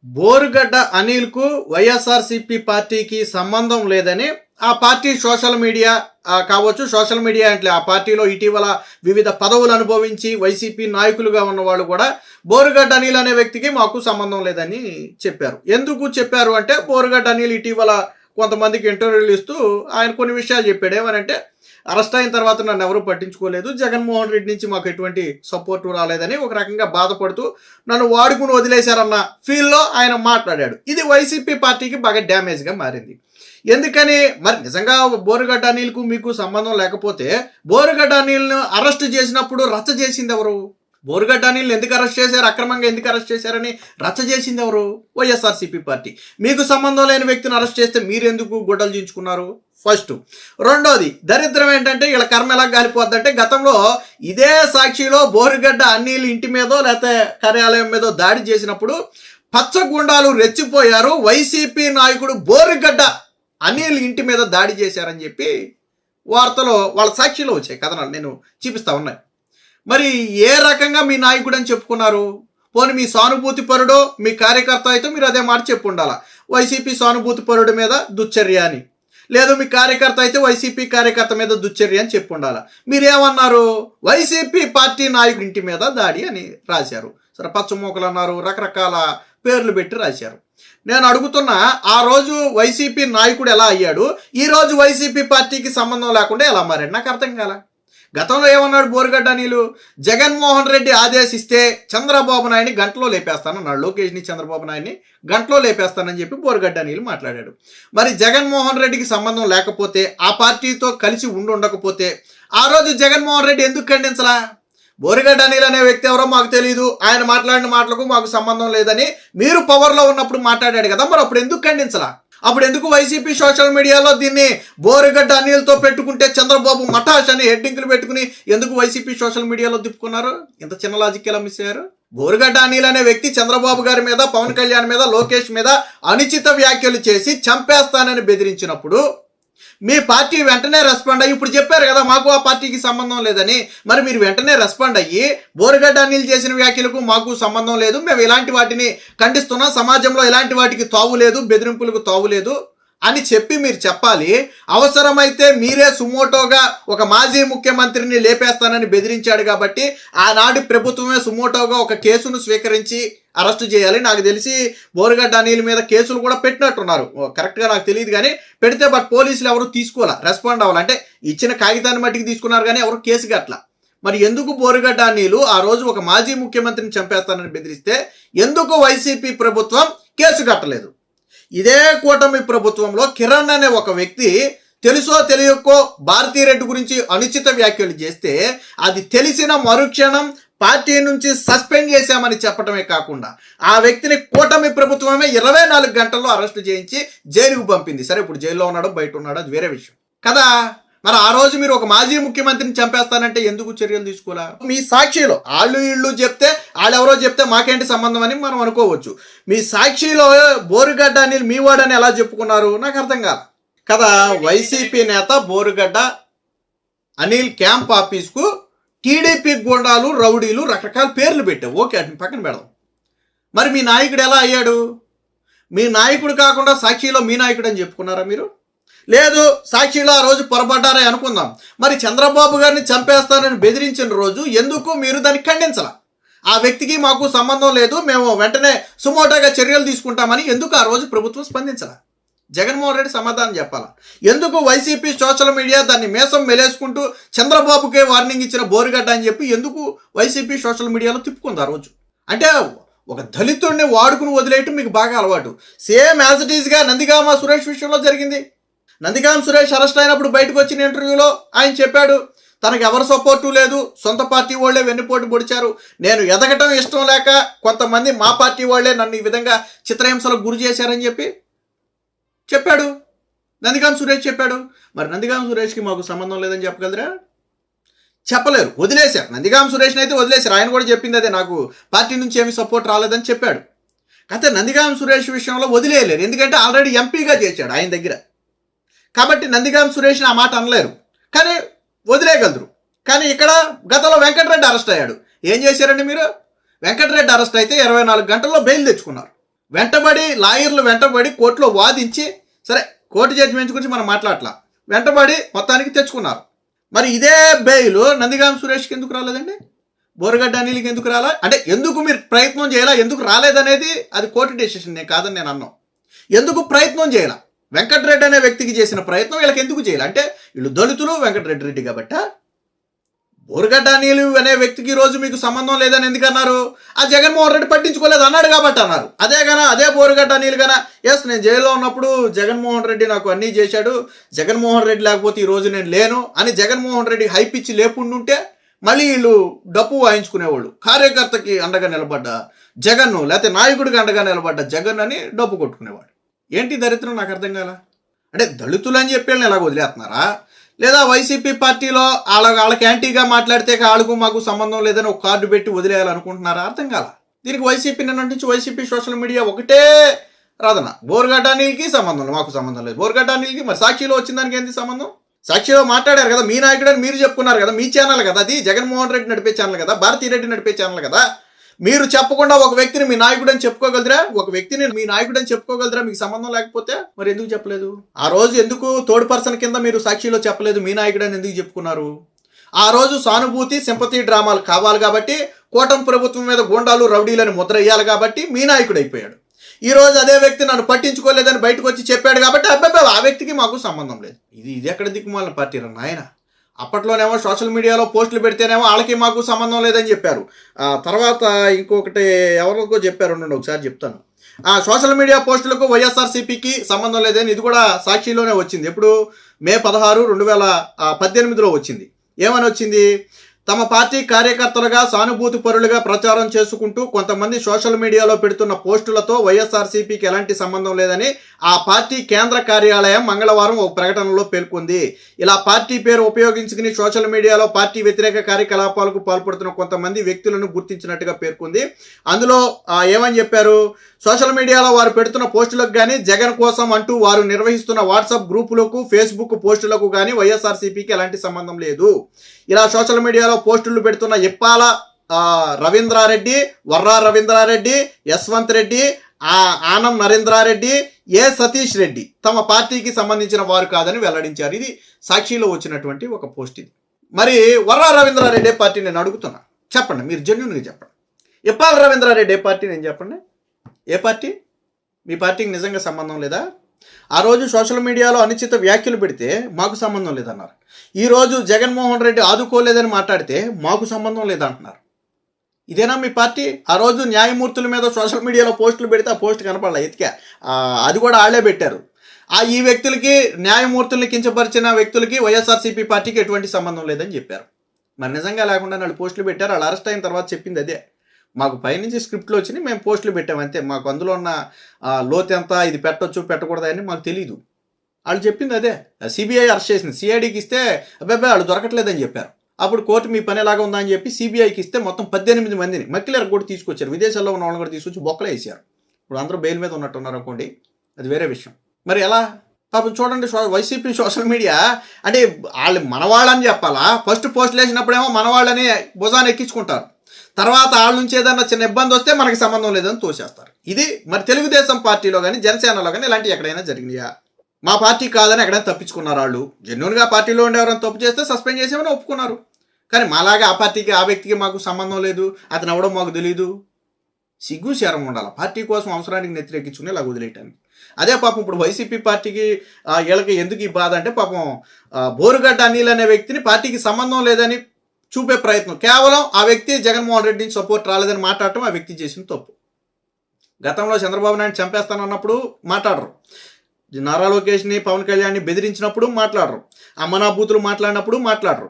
బోరుగడ్డ అనిల్కు వైఎస్ఆర్సీపీ పార్టీకి సంబంధం లేదని ఆ పార్టీ సోషల్ మీడియా కావచ్చు, సోషల్ మీడియా అంటే ఆ పార్టీలో ఇటీవల వివిధ పదవులు అనుభవించి వైసీపీ నాయకులుగా ఉన్న వాళ్ళు కూడా బోరుగడ్డ అనిల్ అనే వ్యక్తికి మాకు సంబంధం లేదని చెప్పారు. ఎందుకు చెప్పారు అంటే, బోరుగడ్డ అనిల్ ఇటీవల కొంతమందికి ఇంటర్వ్యూలు ఇస్తూ ఆయన కొన్ని విషయాలు చెప్పాడు. ఏమనంటే, అరెస్ట్ అయిన తర్వాత నన్ను ఎవరూ పట్టించుకోలేదు, జగన్మోహన్ రెడ్డి నుంచి మాకు ఎటువంటి సపోర్టు రాలేదని ఒక రకంగా బాధపడుతూ నన్ను వాడుకుని వదిలేశారన్న ఫీల్లో ఆయన మాట్లాడాడు. ఇది వైసీపీ పార్టీకి బాగా డ్యామేజ్గా మారింది. ఎందుకని? మరి నిజంగా బోరుగడ్డ అనిల్కు మీకు సంబంధం లేకపోతే బోరుగడ్డ అనిల్ను అరెస్ట్ చేసినప్పుడు రచ్చ చేసింది ఎవరు? బోరుగడ్డ అనిల్ని ఎందుకు అరెస్ట్ చేశారు, అక్రమంగా ఎందుకు అరెస్ట్ చేశారని రచ్చ చేసింది ఎవరు? వైఎస్ఆర్సీపీ పార్టీ. మీకు సంబంధం లేని వ్యక్తిని అరెస్ట్ చేస్తే మీరెందుకు గుడ్డలు దించుకున్నారు? ఫస్ట్. రెండోది దరిద్రం ఏంటంటే, వీళ్ళ కర్మ ఎలా గాలిపోద్దంటే, గతంలో ఇదే సాక్షిలో బోరుగడ్డ అనిల్ ఇంటి మీదో లేకపోతే కార్యాలయం మీదో దాడి చేసినప్పుడు పచ్చగుండాలు రెచ్చిపోయారు, వైసీపీ నాయకుడు బోరుగడ్డ అనిల్ ఇంటి మీద దాడి చేశారని చెప్పి వార్తలో వాళ్ళ సాక్షిలో వచ్చాయి కథనాలు, నేను చూపిస్తా ఉన్నాయి. మరి ఏ రకంగా మీ నాయకుడు అని చెప్పుకున్నారు? పోనీ మీ సానుభూతి పరుడో మీ కార్యకర్త అయితే మీరు అదే మాట చెప్పు ఉండాలా, వైసీపీ సానుభూతి పరుడు మీద దుశ్చర్య అని. లేదు మీ కార్యకర్త అయితే వైసీపీ కార్యకర్త మీద దుశ్చర్య అని చెప్పు ఉండాలా. మీరేమన్నారు? వైసీపీ పార్టీ నాయకుడి ఇంటి మీద దాడి అని రాశారు. సరే, పచ్చమూకలు అన్నారు, రకరకాల పేర్లు పెట్టి రాశారు. నేను అడుగుతున్నా, ఆ రోజు వైసీపీ నాయకుడు ఎలా అయ్యాడు, ఈ రోజు వైసీపీ పార్టీకి సంబంధం లేకుండా ఎలా మారాడు? నాకు అర్థం కాల. గతంలో ఏమన్నాడు బోరుగడ్డ అనిల్? జగన్మోహన్ రెడ్డి ఆదేశిస్తే చంద్రబాబు నాయుడిని గంటలో లేపేస్తానన్నాడు. లోకేష్ని, చంద్రబాబు నాయుడిని గంటలో లేపేస్తానని చెప్పి బోరుగడ్డ అనిల్ మాట్లాడాడు. మరి జగన్మోహన్ రెడ్డికి సంబంధం లేకపోతే, ఆ పార్టీతో కలిసి ఉండకపోతే ఆ రోజు జగన్మోహన్ రెడ్డి ఎందుకు ఖండించలా? బోరుగడ్డ అనిల్ అనే వ్యక్తి ఎవరో మాకు తెలియదు, ఆయన మాట్లాడిన మాటలకు మాకు సంబంధం లేదని మీరు పవర్లో ఉన్నప్పుడు మాట్లాడాడు కదా, మరి అప్పుడు ఎందుకు ఖండించలా? అప్పుడు ఎందుకు వైసీపీ సోషల్ మీడియాలో దీన్ని బోరుగడ్డ అనిల్తో పెట్టుకుంటే చంద్రబాబు మఠాష్ అని హెడ్డింగ్లు పెట్టుకుని ఎందుకు వైసీపీ సోషల్ మీడియాలో తిప్పుకున్నారు? ఇంత చిన్న లాజిక్ ఎలా మిస్ అయ్యారు? బోరుగడ్డ అనిల్ అనే వ్యక్తి చంద్రబాబు గారి మీద, పవన్ కళ్యాణ్ మీద, లోకేష్ మీద అనుచిత వ్యాఖ్యలు చేసి చంపేస్తానని బెదిరించినప్పుడు మీ పార్టీ వెంటనే రెస్పాండ్ అయ్యి, ఇప్పుడు చెప్పారు కదా మాకు ఆ పార్టీకి సంబంధం లేదని, మరి మీరు వెంటనే రెస్పాండ్ అయ్యి బోరుగడ్డ అనిల్ చేసిన వ్యాఖ్యలకు మాకు సంబంధం లేదు, మేము ఇలాంటి వాటిని ఖండిస్తున్నాం, సమాజంలో ఇలాంటి వాటికి తావు లేదు, బెదిరింపులకు తావు లేదు అని చెప్పి మీరు చెప్పాలి. అవసరమైతే మీరే సుమోటోగా ఒక మాజీ ముఖ్యమంత్రిని లేపేస్తానని బెదిరించాడు కాబట్టి ఆనాటి ప్రభుత్వమే సుమోటోగా ఒక కేసును స్వీకరించి అరెస్టు చేయాలి. నాకు తెలిసి బోరుగడ్డ అనిల్ మీద కేసులు కూడా పెట్టినట్టున్నారు, కరెక్ట్గా నాకు తెలియదు కానీ పెడితే, బట్ పోలీసులు ఎవరు తీసుకోవాలా, రెస్పాండ్ అవ్వాలంటే ఇచ్చిన కాగితాన్ని మట్టికి తీసుకున్నారు కానీ ఎవరు కేసు కట్టలా. మరి ఎందుకు బోరుగడ్డ అనిల్ ఆ రోజు ఒక మాజీ ముఖ్యమంత్రిని చంపేస్తానని బెదిరిస్తే ఎందుకు వైసీపీ ప్రభుత్వం కేసు కట్టలేదు? ఇదే కూటమి ప్రభుత్వంలో కిరణ్ అనే ఒక వ్యక్తి తెలుసో తెలియకో భారతీరెడ్డి గురించి అనుచిత వ్యాఖ్యలు చేస్తే అది తెలిసిన మరుక్షణం పార్టీ నుంచి సస్పెండ్ చేశామని చెప్పడమే కాకుండా ఆ వ్యక్తిని కూటమి ప్రభుత్వమే 24 గంటల్లో అరెస్టు చేయించి జైలుకు పంపింది. సరే, ఇప్పుడు జైల్లో ఉన్నాడో బయట ఉన్నాడో అది వేరే విషయం కదా. మరి ఆ రోజు మీరు ఒక మాజీ ముఖ్యమంత్రిని చంపేస్తానంటే ఎందుకు చర్యలు తీసుకోవాలా? మీ సాక్షిలో వాళ్ళు ఇళ్ళు చెప్తే, వాళ్ళెవరో చెప్తే మాకేంటి సంబంధం అని మనం అనుకోవచ్చు. మీ సాక్షిలో బోరుగడ్డ అనిల్ మీ వాడని ఎలా చెప్పుకున్నారు? నాకు అర్థం కాదు కదా. వైసీపీ నేత బోరుగడ్డ అనిల్ క్యాంప్ ఆఫీస్కు టీడీపీ గుండాలు, రౌడీలు రకరకాల పేర్లు పెట్టావు, ఓకే, అటు పక్కన పెడదాం. మరి మీ నాయకుడు ఎలా అయ్యాడు? మీ నాయకుడు కాకుండా సాక్షిలో మీ నాయకుడు అని చెప్పుకున్నారా మీరు? లేదు, సాక్షిలో ఆ రోజు పొరపడ్డారే అనుకుందాం. మరి చంద్రబాబు గారిని చంపేస్తానని బెదిరించిన రోజు ఎందుకు మీరు దాన్ని ఖండించాల? ఆ వ్యక్తికి మాకు సంబంధం లేదు, మేము వెంటనే సుమోటోగా చర్యలు తీసుకుంటామని ఎందుకు ఆ రోజు ప్రభుత్వం స్పందించాల? జగన్మోహన్ రెడ్డి సమాధానం చెప్పాలా? ఎందుకు వైసీపీ సోషల్ మీడియా దాన్ని మేసం మెలేసుకుంటూ చంద్రబాబుకే వార్నింగ్ ఇచ్చిన బోరుగడ్డ అని చెప్పి ఎందుకు వైసీపీ సోషల్ మీడియాలో తిప్పుకుంది ఆ రోజు? అంటే ఒక దళితుడిని వాడుకుని వదిలేయటం మీకు బాగా అలవాటు. సేమ్ యాజ్ ఇట్ ఈస్గా నందిగామ సురేష్ విషయంలో జరిగింది. నందిగామ సురేష్ అరెస్ట్ అయినప్పుడు బయటకు వచ్చిన ఇంటర్వ్యూలో ఆయన చెప్పాడు, తనకు ఎవరు సపోర్టు లేదు, సొంత పార్టీ వాళ్ళే వెన్నుపోటు పొడిచారు, నేను ఎదగటం ఇష్టం లేక కొంతమంది మా పార్టీ వాళ్ళే నన్ను ఈ విధంగా చిత్రహింసలకు గురి చేశారని చెప్పాడు. నందిగామ సురేష్ చెప్పాడు. మరి నందిగామ సురేష్కి మాకు సంబంధం లేదని చెప్పగలరా? చెప్పలేరు, వదిలేశారు. నందిగామ సురేష్ని అయితే వదిలేశారు. ఆయన కూడా చెప్పింది అదే, నాకు పార్టీ నుంచి ఏమి సపోర్ట్ రాలేదని చెప్పాడు. అయితే నందిగామ సురేష్ విషయంలో వదిలేయలేరు, ఎందుకంటే ఆల్రెడీ ఎంపీగా చేశాడు ఆయన దగ్గర. కాబట్టి నందిగామ సురేష్ని ఆ మాట అనలేరు, కానీ వదిలేయగలరు. కానీ ఇక్కడ గతంలో వెంకటరెడ్డి అరెస్ట్ అయ్యాడు. ఏం చేశారండి మీరు? వెంకటరెడ్డి అరెస్ట్ అయితే 24 గంటల్లో బెయిల్ తెచ్చుకున్నారు. వెంటబడి లాయర్లు వెంటబడి కోర్టులో వాదించి, సరే కోర్టు జడ్జిమెంట్ గురించి మనం మాట్లాడలా, వెంటబడి మొత్తానికి తెచ్చుకున్నారు. మరి ఇదే బెయిల్ నందిగామ సురేష్కి ఎందుకు రాలేదండి? బోరుగడ్డ అనిల్కి ఎందుకు రాలా? అంటే ఎందుకు మీరు ప్రయత్నం చేయాలా, ఎందుకు రాలేదనేది అది కోర్టు డెసిషన్, నేను కాదని నేను అన్నాను. ఎందుకు ప్రయత్నం చేయాల? వెంకటరెడ్డి అనే వ్యక్తికి చేసిన ప్రయత్నం వీళ్ళకి ఎందుకు చేయాలి? అంటే వీళ్ళు దళితులు, వెంకటరెడ్డి కాబట్టి. బోరుగడ్డ అనిల్ అనే వ్యక్తికి ఈ రోజు మీకు సంబంధం లేదని ఎందుకు అన్నారు? ఆ జగన్మోహన్ రెడ్డి పట్టించుకోలేదు అన్నాడు కాబట్టి అన్నారు. అదే బోరుగడ్డ అనిల్ కన్నా, ఎస్ నేను జైల్లో ఉన్నప్పుడు జగన్మోహన్ రెడ్డి నాకు అన్నీ చేశాడు, జగన్మోహన్ రెడ్డి లేకపోతే ఈ రోజు నేను లేను అని జగన్మోహన్ రెడ్డి హైప్ ఇచ్చి లేపుండుంటే మళ్ళీ వీళ్ళు డప్పు వాయించుకునేవాళ్ళు. కార్యకర్తకి అండగా నిలబడ్డ జగన్ను, లేకపోతే నాయకుడికి అండగా నిలబడ్డ జగన్ అని డప్పు కొట్టుకునేవాడు. ఏంటి దరిద్రం నాకు అర్థం కాల. అంటే దళితులు అని చెప్పి వీళ్ళని ఎలాగ వదిలేస్తున్నారా? లేదా వైసీపీ పార్టీలో వాళ్ళకి యాంటీగా మాట్లాడితే వాళ్ళకు మాకు సంబంధం లేదని ఒక కార్డు పెట్టి వదిలేయాలనుకుంటున్నారా? అర్థం కాల. దీనికి వైసీపీ నుంచి వైసీపీ సోషల్ మీడియా ఒకటే రాదన్న, బోరుగడ్డ అనిల్కి సంబంధం, మాకు సంబంధం లేదు. బోరుగడ్డ అనిల్కి మరి సాక్షిలో వచ్చిన దానికి ఏంటి సంబంధం? సాక్షిలో మాట్లాడారు కదా, మీ నాయకుడు అని మీరు చెప్పుకున్నారు కదా, మీ ఛానల్ కదా అది, జగన్మోహన్ రెడ్డి నడిపే ఛానల్ కదా, భారతీ రెడ్డి నడిపే ఛానల్ కదా. మీరు చెప్పకుండా ఒక వ్యక్తిని మీ నాయకుడు అని చెప్పుకోగలరా? ఒక వ్యక్తిని మీ నాయకుడు అని చెప్పుకోగలరా మీకు సంబంధం లేకపోతే? మరి ఎందుకు చెప్పలేదు? ఆ రోజు ఎందుకు థర్డ్ పర్సన్ కింద మీరు సాక్షిలో చెప్పలేదు, మీ నాయకుడు అని ఎందుకు చెప్పుకున్నారు? ఆ రోజు సానుభూతి సింపతి డ్రామాలు కావాలి కాబట్టి, కూటమి ప్రభుత్వం మీద గూండాలు రౌడీలని ముద్ర వేయాలి కాబట్టి మీ నాయకుడు అయిపోయాడు. ఈ రోజు అదే వ్యక్తి నన్ను పట్టించుకోలేదని బయటకు వచ్చి చెప్పాడు కాబట్టి అబ్బాయి ఆ వ్యక్తికి మాకు సంబంధం లేదు. ఇది ఎక్కడ దిక్కుమాలిన పార్టీ రా నాయన. అప్పట్లోనేమో సోషల్ మీడియాలో పోస్టులు పెడితేనేమో వాళ్ళకి మాకు సంబంధం లేదని చెప్పారు. తర్వాత ఇంకొకటి ఎవరికో చెప్పారు, ఒకసారి చెప్తాను. సోషల్ మీడియా పోస్టులకు వైఎస్ఆర్సీపీకి సంబంధం లేదని ఇది కూడా సాక్షిలోనే వచ్చింది. ఎప్పుడు మే 16, 2018లో వచ్చింది. ఏమని వచ్చింది? తమ పార్టీ కార్యకర్తలుగా సానుభూతి పరులుగా ప్రచారం చేసుకుంటూ కొంతమంది సోషల్ మీడియాలో పెడుతున్న పోస్టులతో వైఎస్ఆర్సీపీకి ఎలాంటి సంబంధం లేదని ఆ పార్టీ కేంద్ర కార్యాలయం మంగళవారం ఒక ప్రకటనలో పేర్కొంది. ఇలా పార్టీ పేరు ఉపయోగించుకుని సోషల్ మీడియాలో పార్టీ వ్యతిరేక కార్యకలాపాలకు పాల్పడుతున్న కొంతమంది వ్యక్తులను గుర్తించినట్టుగా పేర్కొంది. అందులో ఏమని చెప్పారు? సోషల్ మీడియాలో వారు పెడుతున్న పోస్టులకు కానీ, జగన్ కోసం అంటూ వారు నిర్వహిస్తున్న వాట్సాప్ గ్రూపులకు, ఫేస్బుక్ పోస్టులకు కానీ వైఎస్ఆర్సీపీకి ఎలాంటి సంబంధం లేదు. ఇలా సోషల్ మీడియాలో పోస్టులు పెడుతున్న ఇప్పాల రవీంద్రారెడ్డి, వర్రా రవీంద్రారెడ్డి, యశ్వంత్ రెడ్డి, ఆనం నరేంద్రారెడ్డి, సతీష్ రెడ్డి తమ పార్టీకి సంబంధించిన వారు కాదని వెల్లడించారు. ఇది సాక్షిలో వచ్చినటువంటి ఒక పోస్ట్. ఇది మరి వర్రా రవీంద్రారెడ్డి ఏ పార్టీ నేను అడుగుతున్నా, చెప్పండి, మీరు జెన్యూన్గా చెప్పండి. ఇప్పాల రవీంద్రారెడ్డి ఏ పార్టీ నేను చెప్పండి, ఏ పార్టీ? మీ పార్టీకి నిజంగా సంబంధం లేదా? ఆ రోజు సోషల్ మీడియాలో అనుచిత వ్యాఖ్యలు పెడితే మాకు సంబంధం లేదన్నారు. ఈరోజు జగన్మోహన్ రెడ్డి ఆదుకోలేదని మాట్లాడితే మాకు సంబంధం లేదంటున్నారు. ఇదేనా మీ పార్టీ? ఆ రోజు న్యాయమూర్తుల మీద సోషల్ మీడియాలో పోస్టులు పెడితే ఆ పోస్ట్ కనపడలే, ఎతికా, అది కూడా వాళ్ళే పెట్టారు. ఈ వ్యక్తులకి, న్యాయమూర్తుల్ని కించపరిచిన వ్యక్తులకి వైఎస్ఆర్సీపీ పార్టీకి ఎటువంటి సంబంధం లేదని చెప్పారు. మరి నిజంగా లేకుండా వాళ్ళు పోస్టులు పెట్టారు. వాళ్ళు అరెస్ట్ అయిన తర్వాత చెప్పింది అదే, మాకు పైనుంచి స్క్రిప్ట్లో వచ్చినాయి, మేము పోస్టులు పెట్టామంతే, మాకు అందులో ఉన్న లోతు ఎంత, ఇది పెట్టొచ్చు పెట్టకూడదు అని మాకు తెలియదు. వాళ్ళు చెప్పింది అదే. సిబిఐ అరెస్ట్ చేసింది, సిఐడికి ఇస్తే అబ్బాయి వాళ్ళు దొరకట్లేదని చెప్పారు. అప్పుడు కోర్టు మీ పని ఎలాగా ఉందని చెప్పి సిబిఐకి ఇస్తే మొత్తం 18 మందిని మక్కిలేరు కూడా తీసుకొచ్చారు, విదేశాల్లో ఉన్న వాళ్ళని కూడా తీసుకొచ్చి బొక్కలు వేసారు. ఇప్పుడు అందరూ బెయిల్ మీద ఉన్నట్టున్నారు అనుకోండి, అది వేరే విషయం. మరి ఎలా? పాపం చూడండి, వైసీపీ సోషల్ మీడియా అంటే వాళ్ళు మనవాళ్ళని చెప్పాలా? ఫస్ట్ పోస్టులు వేసినప్పుడేమో మనవాళ్ళని భుజాన్ని ఎక్కించుకుంటారు, తర్వాత వాళ్ళ నుంచి ఏదన్నా చిన్న ఇబ్బంది వస్తే మనకి సంబంధం లేదని తోసేస్తారు. ఇది మరి తెలుగుదేశం పార్టీలో కానీ, జనసేనలో కానీ ఇలాంటివి ఎక్కడైనా జరిగినాయా? మా పార్టీ కాదని ఎక్కడైనా తప్పించుకున్నారు వాళ్ళు. జెన్యూన్గా పార్టీలో ఉండే ఎవరైనా తప్పు చేస్తే సస్పెండ్ చేసేమని ఒప్పుకున్నారు. కానీ మాలాగా ఆ పార్టీకి, ఆ వ్యక్తికి మాకు సంబంధం లేదు, అతను ఎవడో మాకు తెలియదు. సిగ్గు శరం ఉండాలి పార్టీ కోసం అవసరానికి నెత్తిరెక్కించుకుని ఇలా వదిలేయటానికి. అదే పాపం ఇప్పుడు వైసీపీ పార్టీకి వీళ్ళకి ఎందుకు ఈ బాధ అంటే, పాపం బోరుగడ్డ అనిల్ అనే వ్యక్తిని పార్టీకి సంబంధం లేదని చూపే ప్రయత్నం, కేవలం ఆ వ్యక్తి జగన్మోహన్ రెడ్డి నుంచి సపోర్ట్ రాలేదని మాట్లాడటం ఆ వ్యక్తి చేసిన తప్పు. గతంలో చంద్రబాబు నాయుడు చంపేస్తానన్నప్పుడు మాట్లాడరు, నారా లోకేష్ని, పవన్ కళ్యాణ్ని బెదిరించినప్పుడు మాట్లాడరు, అమ్మనా బూతులు మాట్లాడినప్పుడు మాట్లాడరు.